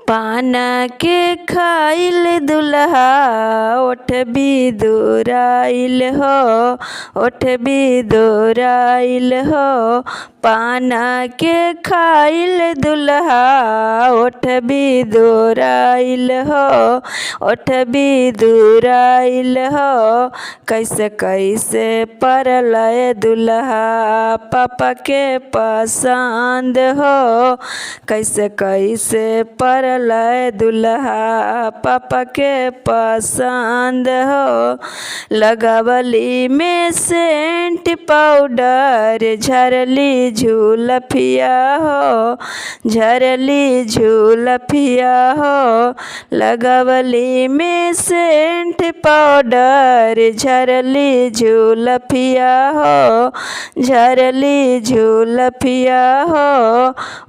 पान के खाइल दुल्हा ओठ भी दुराइल हो, ओठ भी दुराइल हो। पान के खाइल दुल्हा ओठ भी दुराइल हो, ओठ भी दुराइल हो। कैसे कैसे परलय दुल्हा पापा के पसंद हो, कैसे कैसे परलय दुल्हा पापा के पसंद हो। लगावली में सेंट पाउडर झरली झूलफिया हो, झरली झूलफिया हो। लगावली में सेंट पाउडर झरली झूलफिया हो, झरली झूलफिया हो।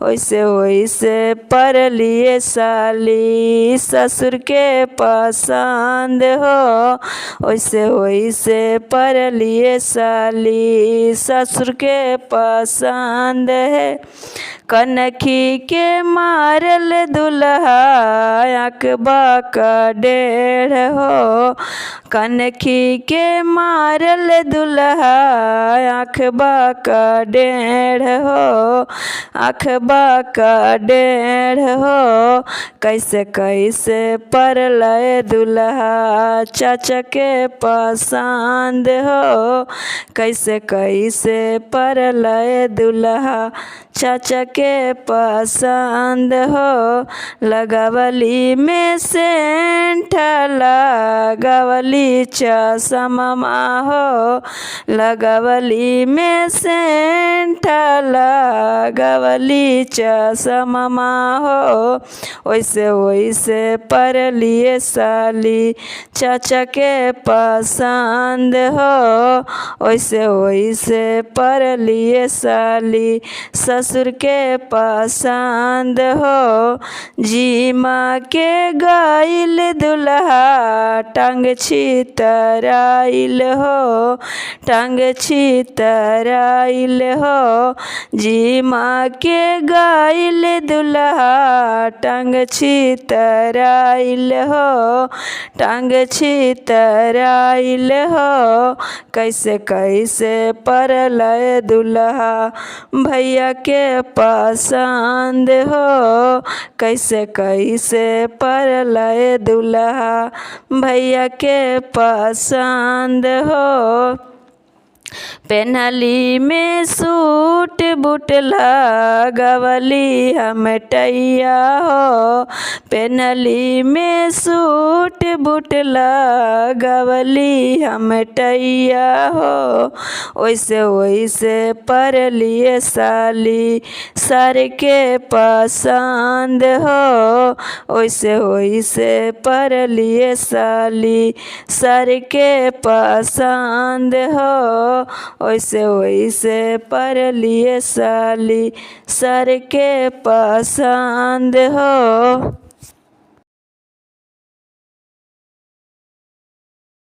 वैसे वैसे परलिए साली ससुर के पसंद हो, वैसे वैसे परलिए साली ससुर के पसंद है। कनखी के मारल दुल्हा आँख बाका डेढ़ हो, कनखी के मारल दुल्हा आँख बाका डेढ़ हो, आँख बाका डेढ़ हो। कैसे कैसे परलय दुल्हा चाचा के पसंद हो, कैसे कैसे परलय दुल्हा चाचा के पसंद हो। लगावली में सेंट लगावली चसमा हो, लगावली में सेंट लगावली चसमा हो। वैसे वैसे परलिए साली चाचा के पसंद हो, वैसे वैसे परलिए साली ससुर के पसंद हो। जीमा के गाइल दुल्हा टांग छितराइल हो, टांग छितराइल हो। जीमा के गाइल दुल्हा टांग छितराइल हो, टांग छितराइल हो। कैसे कैसे परलय दुल्हा भैया के पसंद हो, कैसे कैसे परलय दुल्हा भैया के पसंद हो। पेन्हली में सूट बूट लगावली हम टैया हो, पेन्हली में सूट बूट लगावली हम टैया हो। वैसे वैसे परलिए साली सर के पसंद हो, वैसे वैसे परलिए साली सर के पसंद हो, वैसे वैसे परलिए साली सर के पसंद हो।